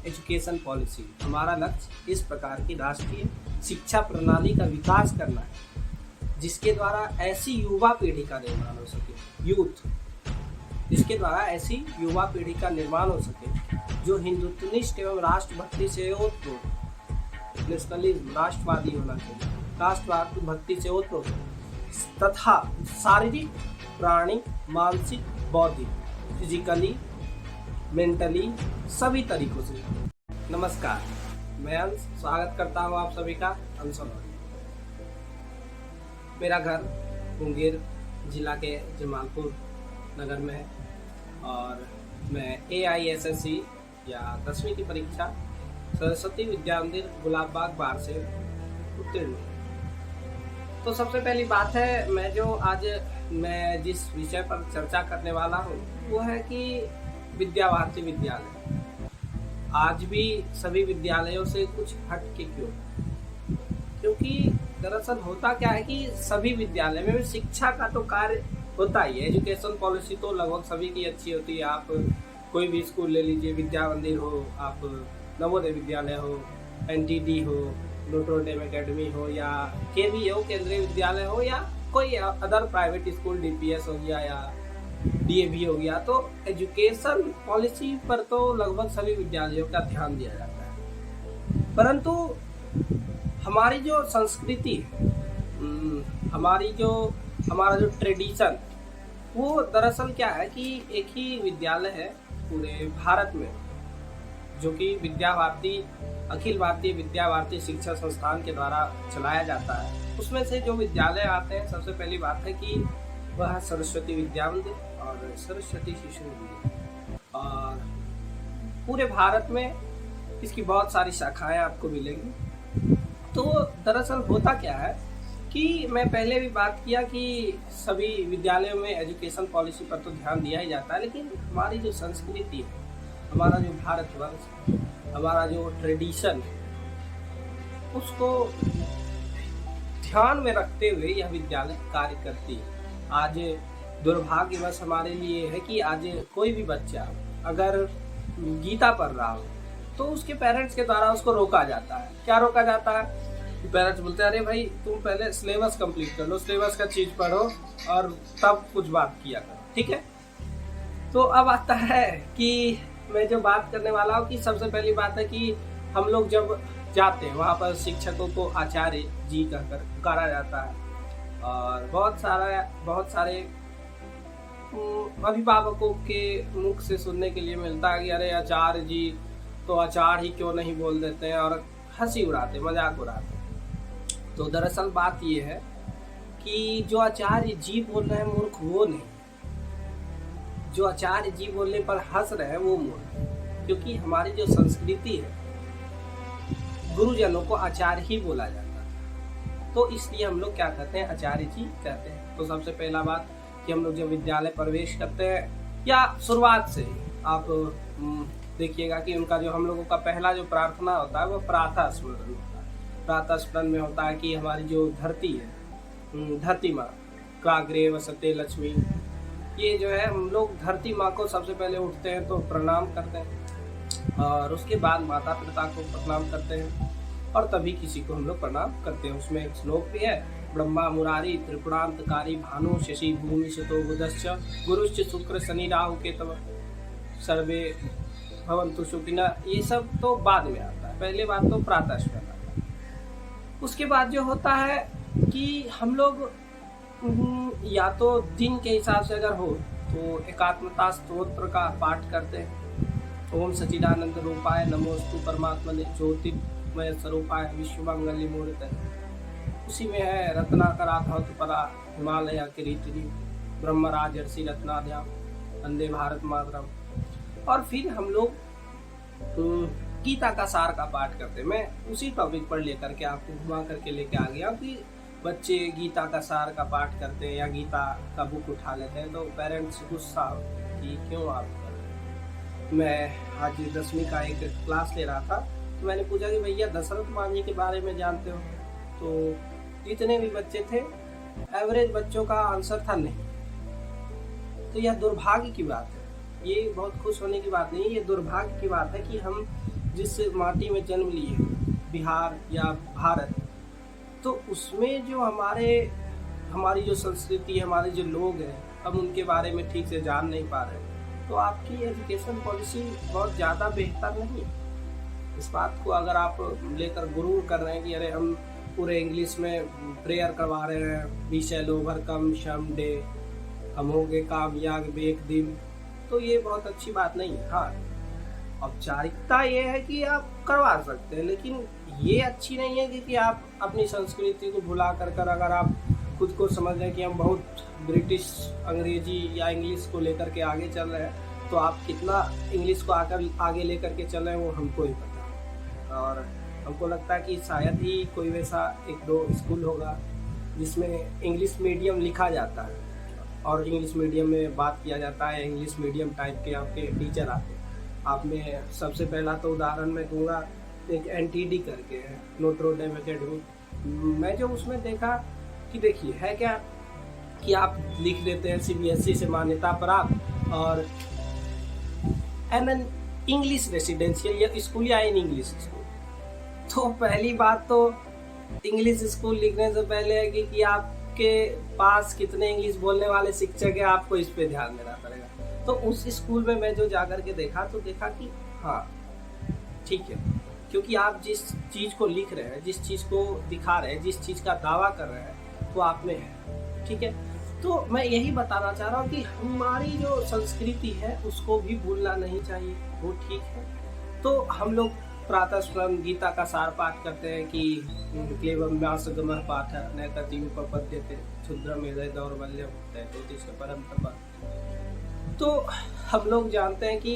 Education policy. हमारा लक्ष्य इस प्रकार की राष्ट्रीय शिक्षा प्रणाली का विकास करना है जिसके द्वारा ऐसी युवा पीढ़ी का निर्माण हो सके, जिसके द्वारा ऐसी युवा पीढ़ी का निर्माण हो सके जो हिंदुत्वनिष्ठ एवं राष्ट्रभक्ति से ओतप्रोत, नेशनलिज्म, राष्ट्रवादी होना चाहिए, राष्ट्रवाद भक्ति से ओतप्रोत तथा शारीरिक, प्राणिक, मानसिक, बौद्धिक, फिजिकली, मेंटली सभी तरीकों से। नमस्कार, मैं अंश स्वागत करता हूँ आप सभी का अंशों। मेरा घर मुंगेर जिला के जमालपुर नगर में है और मैं AISSE या 10वीं की परीक्षा सरस्वती विद्या मंदिर गुलाब बाग बार से उत्तीर्ण हूँ। तो सबसे पहली बात है, मैं जिस विषय पर चर्चा करने वाला हूँ वो है कि विद्या भारती विद्यालय आज भी सभी विद्यालयों से कुछ हट के क्यों? क्योंकि दरअसल होता क्या है कि सभी विद्यालय में शिक्षा का तो कार्य होता ही है। एजुकेशन पॉलिसी तो लगभग सभी की अच्छी होती है। आप कोई भी स्कूल ले लीजिए, विद्या मंदिर हो, आप नवोदय विद्यालय हो, NTD हो, नोट्रे डेम एकेडमी हो या KV हो, केंद्रीय विद्यालय हो, या कोई अदर प्राइवेट स्कूल DPS हो गया या DAV हो गया, तो एजुकेशन पॉलिसी पर तो लगभग सभी विद्यालयों का ध्यान दिया जाता है। परंतु हमारी जो संस्कृति है, हमारा जो ट्रेडिशन, वो दरअसल क्या है कि एक ही विद्यालय है पूरे भारत में जो कि विद्या भारती, अखिल भारतीय विद्या भारती शिक्षा संस्थान के द्वारा चलाया जाता है। उसमें से जो विद्यालय आते हैं, सबसे पहली बात है कि वह सरस्वती विद्या मंदिर और सरस्वती शिशु मंदिर, और पूरे भारत में इसकी बहुत सारी शाखाएं आपको मिलेंगी। तो दरअसल होता क्या है कि मैं पहले भी बात किया कि सभी विद्यालयों में एजुकेशन पॉलिसी पर तो ध्यान दिया ही जाता है, लेकिन हमारी जो संस्कृति है, हमारा जो भारतवर्ष, हमारा जो ट्रेडिशन है, उसको ध्यान में रखते हुए यह विद्यालय कार्य करती है। आज दुर्भाग्यवश हमारे लिए है कि आज कोई भी बच्चा अगर गीता पढ़ रहा हो तो उसके पेरेंट्स के द्वारा उसको रोका जाता है। क्या रोका जाता है? पेरेंट्स बोलते हैं, अरे भाई तुम पहले सिलेबस कंप्लीट कर लो, सिलेबस का चीज पढ़ो और तब कुछ बात किया करो, ठीक है। तो अब आता है कि मैं जो बात करने वाला हूँ कि सबसे पहली बात है कि हम लोग जब जाते हैं वहाँ पर शिक्षकों को आचार्य जी कहकर पुकारा जाता है और बहुत सारे अभिभावकों के मुख से सुनने के लिए मिलता है कि अरे आचार्य जी, तो आचार्य ही क्यों नहीं बोल देते हैं, और हंसी उड़ाते, मजाक उड़ाते। तो दरअसल बात ये है कि जो आचार्य जी बोल रहे हैं मूर्ख वो नहीं, जो आचार्य जी बोलने पर हंस रहे हैं वो मूर्ख। क्योंकि हमारी जो संस्कृति है, गुरुजनों को आचार्य ही बोला जाता है, तो इसलिए हम लोग क्या कहते हैं, आचार्य जी कहते हैं। तो सबसे पहला बात कि हम लोग जब विद्यालय प्रवेश करते हैं या शुरुआत से आप देखिएगा कि उनका जो हम लोगों का पहला जो प्रार्थना होता है वो प्रातः स्मरण होता है। प्रातः स्मरण में होता है कि हमारी जो धरती है, धरती माँ, काग्रे वसते लक्ष्मी, ये जो है हम लोग धरती माँ को सबसे पहले उठते हैं तो प्रणाम करते हैं और उसके बाद माता पिता को प्रणाम करते हैं और तभी किसी को हम लोग प्रणाम करते हैं। उसमें एक श्लोक भी है, ब्रह्मा मुरारी त्रिपुरांतकारी भानु शशि भूमि सुतो बुधश्च गुरुश्च शुक्र शनि राहु केतव सर्वे भवन्तु सुखिनः। ये सब तो बाद में आता है, पहले बात तो प्रातः स्मरण आता है। उसके बाद जो होता है कि हम लोग या तो दिन के हिसाब से अगर हो तो एकात्मता स्तोत्र का पाठ करते हैं। ओम सच्चिदानंद रूपाय नमोस्तु परमात्मने ज्योतिर्मय स्वरूपाय विश्वमंगल मूर्तये। उसी में है रत्नाकर आधौत परा हिमालय किरीटिनी ब्रह्मराज ऋषि रत्नाध्याम वंदे भारत मातरम। और फिर हम लोग गीता का सार का पाठ करते हैं। मैं उसी टॉपिक पर लेकर के आपको घुमा करके लेके आ गया कि बच्चे गीता का सार का पाठ करते हैं या गीता का बुक उठा लेते हैं तो पेरेंट्स गुस्सा कि क्यों आप कर रहे हैं। मैं आज 10वीं का एक क्लास ले रहा था तो मैंने पूछा कि भैया दशरथ मान जी के बारे में जानते हो? तो जितने भी बच्चे थे एवरेज बच्चों का आंसर था नहीं। तो यह दुर्भाग्य की बात है, ये बहुत खुश होने की बात नहीं, ये दुर्भाग्य की बात है कि हम जिस माटी में जन्म लिए, बिहार या भारत, तो उसमें जो हमारी जो संस्कृति, हमारे जो लोग हैं, हम उनके बारे में ठीक से जान नहीं पा रहे हैं। तो आपकी एजुकेशन पॉलिसी बहुत ज़्यादा बेहतर नहीं है। इस बात को अगर आप लेकर गुरूर कर रहे हैं कि अरे हम पूरे इंग्लिश में प्रेयर करवा रहे हैं, we shall overcome some day, हम होंगे कामयाब एक दिन, तो ये बहुत अच्छी बात नहीं है। हाँ, औपचारिकता ये है कि आप करवा सकते हैं, लेकिन ये अच्छी नहीं है कि आप अपनी संस्कृति को भुला कर अगर आप खुद को समझ रहे हैं कि हम बहुत ब्रिटिश, अंग्रेजी या इंग्लिश को लेकर के आगे चल रहे हैं, तो आप कितना इंग्लिश को आगे लेकर के चल रहे हैं वो हमको ही पता है। और हमको लगता है कि शायद ही कोई वैसा 1-2 स्कूल होगा जिसमें इंग्लिश मीडियम लिखा जाता है और इंग्लिश मीडियम में बात किया जाता है, इंग्लिश मीडियम टाइप के आपके टीचर आते हैं। आप में सबसे पहला तो उदाहरण मैं दूंगा, एक NTD करके है, नोट्रे डेम एकेडमी। मैं जो उसमें देखा कि देखिए है क्या कि आप लिख देते हैं CBSE से मान्यता प्राप्त और एन इंग्लिश रेसिडेंशियल या स्कूल या इन इंग्लिश स्कूल। तो पहली बात तो इंग्लिश स्कूल लिखने से पहले है कि आपके पास कितने इंग्लिश बोलने वाले शिक्षक है, आपको इस पे ध्यान देना पड़ेगा। तो उस स्कूल में मैं जो जाकर के देखा तो देखा कि हाँ ठीक है, क्योंकि आप जिस चीज़ को लिख रहे हैं, जिस चीज़ को दिखा रहे हैं, जिस चीज़ का दावा कर रहे हैं, वो आप में है। ठीक है, तो मैं यही बताना चाह रहा हूँ कि हमारी जो संस्कृति है उसको भी भूलना नहीं चाहिए, वो ठीक है। तो हम लोग प्रातः स्मरण गीता का सार पाठ करते हैं कि केवल व्यासगमः पाठ नैततीमुपपद्यते क्षुद्रम हृदय दौर्बल्यम तैतोतिष्ठ परम तपः। तो हम लोग जानते हैं कि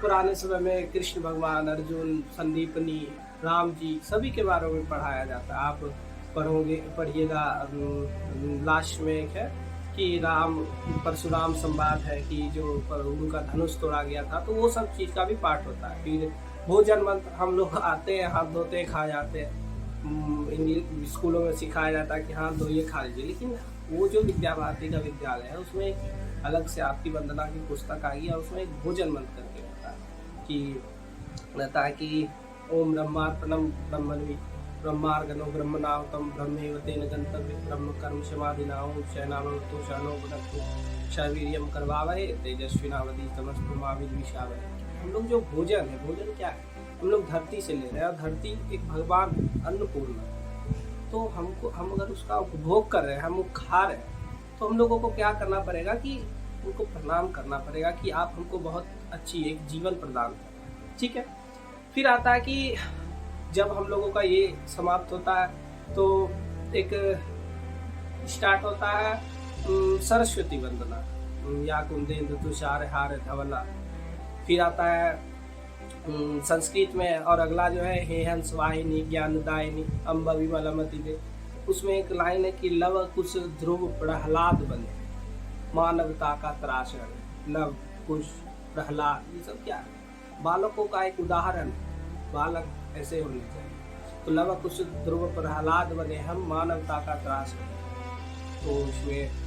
पुराने समय में कृष्ण भगवान, अर्जुन, संदीपनी, राम जी सभी के बारे में पढ़ाया जाता है। आप पढ़िएगा लास्ट में एक है कि राम परशुराम संवाद है कि जो उनका धनुष तोड़ा गया था, तो वो सब चीज़ का भी पाठ होता है। फिर भोजन मंत्र हम लोग आते हैं, हाथ धोते खा जाते हैं, इंग्लिश स्कूलों में सिखाया जाता है कि हाथ धोइए खा लीजिए। लेकिन वो जो विद्या भारती का विद्यालय है उसमें एक अलग से आपकी वंदना की पुस्तक आई है, उसमें एक भोजन मंत्र करके होता है कि रहता है कि ओम ब्रह्मार्पणम ब्रह्मणि ब्रह्मार्गनो ब्रह्मणाहुतम ब्रह्मेव तेन गंतव्य ब्रह्म कर्म समाधिनाहु शयनावतु शयनो भुनक्तु शवीर्यम करवावहे तेजस्विनावधीतमस्तु मा विद्विषावहे। हम लोग जो भोजन है, भोजन क्या है, हम लोग धरती से ले रहे हैं और धरती एक भगवान अन्नपूर्ण है। तो हम अगर उसका उपभोग कर रहे हैं, हम वो खा रहे हैं, तो हम लोगों को क्या करना पड़ेगा कि उनको प्रणाम करना पड़ेगा कि आप हमको बहुत अच्छी एक जीवन प्रदान करें। ठीक है, फिर आता है कि जब हम लोगों का ये समाप्त होता है तो एक स्टार्ट होता है सरस्वती वंदना, या कुंदेन्द्र तुषार हार धवला। फिर आता है संस्कृत में, और अगला जो है हे हंस वाहिनी ज्ञानदायिनी अम्ब विमलमति दे। उसमें एक लाइन है कि लव कुश ध्रुव प्रहलाद बने, मानवता का त्रासन। लव कुश प्रहलाद ये सब क्या है, बालकों का एक उदाहरण, बालक ऐसे होने चाहिए। तो लव कुश ध्रुव प्रहलाद बने हम, मानवता का त्रासन। तो उसमें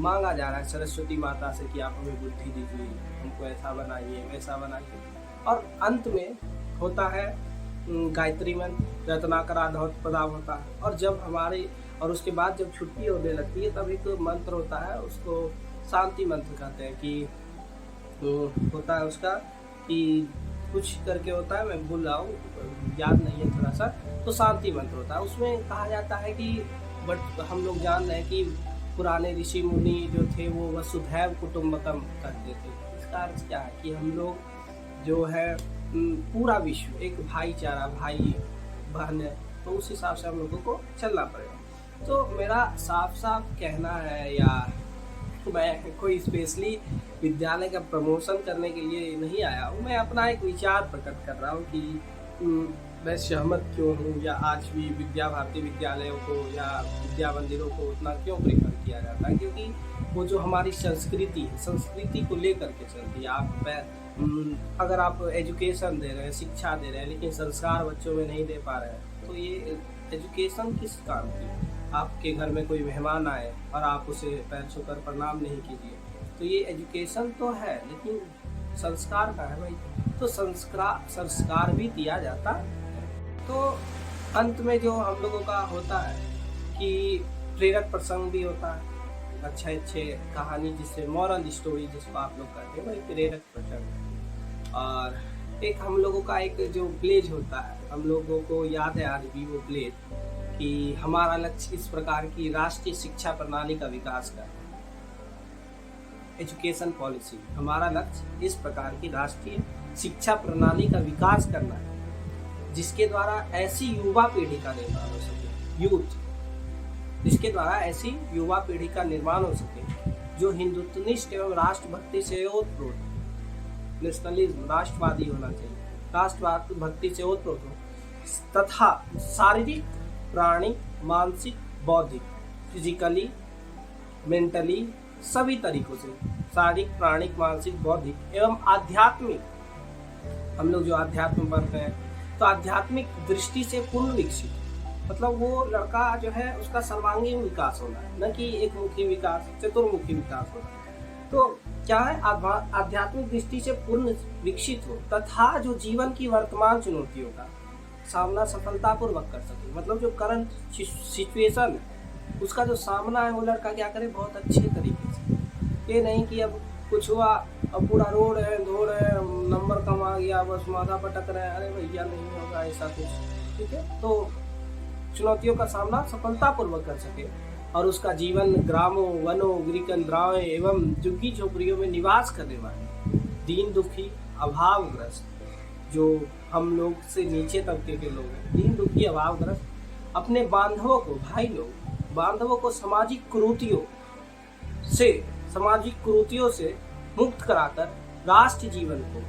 मांगा जा रहा है सरस्वती माता से कि आप हमें बुद्धि दीजिए, हमको ऐसा बनाइए वैसा बनाइए। और अंत में होता है गायत्री मंत्र, रत्नाकरा धौत प्रदान होता है। और जब हमारे और उसके बाद जब छुट्टी होने लगती है तब एक मंत्र होता है, उसको शांति मंत्र कहते हैं कि होता है उसका कि कुछ करके होता है, मैं भूल रहा हूँ, याद नहीं है थोड़ा सा। तो शांति मंत्र होता है, उसमें कहा जाता है कि बट हम लोग जान रहे हैं कि पुराने ऋषि मुनि जो थे वो वसुधैव कुटुम्बकम कहते थे। इसका अर्थ क्या है कि हम लोग जो है पूरा विश्व एक भाईचारा, भाई बहन है, तो उस हिसाब से हम लोगों को चलना पड़ेगा। तो मेरा साफ साफ कहना है, या मैं कोई स्पेशली विद्यालय का प्रमोशन करने के लिए नहीं आया हूँ, मैं अपना एक विचार प्रकट कर रहा हूँ कि मैं सहमत क्यों हूँ, या आज भी विद्या भारती विद्यालयों को या विद्या मंदिरों को उतना क्यों प्रेफर किया जाता है। क्योंकि वो जो हमारी संस्कृति है, संस्कृति को लेकर के चलती है। आप अगर आप एजुकेशन दे रहे हैं, शिक्षा दे रहे हैं, लेकिन संस्कार बच्चों में नहीं दे पा रहे हैं, तो ये एजुकेशन किस काम की। आपके घर में कोई मेहमान आए और आप उसे पैर छूकर प्रणाम नहीं कीजिए, तो ये एजुकेशन तो है, लेकिन संस्कार का है भाई। तो संस्कार भी दिया जाता है। तो अंत में जो हम लोगों का होता है कि प्रेरक प्रसंग भी होता है, अच्छे अच्छे कहानी जिससे मॉरल स्टोरी जिसको आप लोग कहते हैं, वही प्रेरक प्रसंग। और एक हम लोगों का एक जो प्लेज होता है, हम लोगों को याद है आज भी वो प्लेज कि हमारा लक्ष्य इस प्रकार की राष्ट्रीय शिक्षा प्रणाली का विकास करना, एजुकेशन पॉलिसी, हमारा लक्ष्य इस प्रकार की राष्ट्रीय शिक्षा प्रणाली का विकास करना है जिसके द्वारा ऐसी युवा पीढ़ी का निर्माण हो सके, जिसके द्वारा ऐसी युवा पीढ़ी का निर्माण हो सके जो हिंदुत्वनिष्ठ एवं राष्ट्रभक्ति से ओतप्रोत, नेशनलिज्म, राष्ट्रवादी होना चाहिए, राष्ट्रवाद भक्ति से ओतप्रोत हो तथा शारीरिक, प्राणिक, मानसिक, बौद्धिक, फिजिकली, मेंटली, सभी तरीकों से शारीरिक, प्राणिक, मानसिक, बौद्धिक एवं आध्यात्मिक, हम लोग जो अध्यात्म पढ़ते हैं तो आध्यात्मिक दृष्टि से पूर्ण विकसित, मतलब वो लड़का जो है उसका सर्वांगीण विकास होना है, न कि एक मुखी विकास, चतुर्मुखी विकास होना। तो क्या है, आध्यात्मिक दृष्टि से पूर्ण विकसित हो तथा जो जीवन की वर्तमान चुनौतियों का सामना सफलतापूर्वक कर सके, मतलब जो करंट सिचुएशन है उसका जो सामना है वो लड़का क्या करे बहुत अच्छे तरीके से। ये नहीं कि अब कुछ हुआ, अब पूरा रोड है, धोड़ है, नंबर कम आ गया, बस माथा पटक रहे हैं, अरे भैया नहीं होगा ऐसा कुछ, ठीक है। तो चुनौतियों का सामना सफलतापूर्वक कर सके और उसका जीवन ग्रामों, वनों, गिरिकंद्राओं एवं झुग्गी झोपड़ियों में निवास करने वाले दीन दुखी, अभावग्रस्त, जो हम लोग से नीचे तबके के लोग हैं, दीन दुखी, अभावग्रस्त, अपने बांधवों को, भाई लोग बांधवों को सामाजिक कुरीतियों से मुक्त कराकर राष्ट्र जीवन को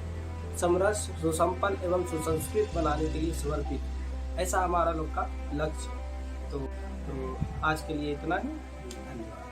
समरस, सुसंपन्न एवं सुसंस्कृत बनाने के लिए समर्पित, ऐसा हमारा लोग का लक्ष्य है। तो आज के लिए इतना ही, धन्यवाद।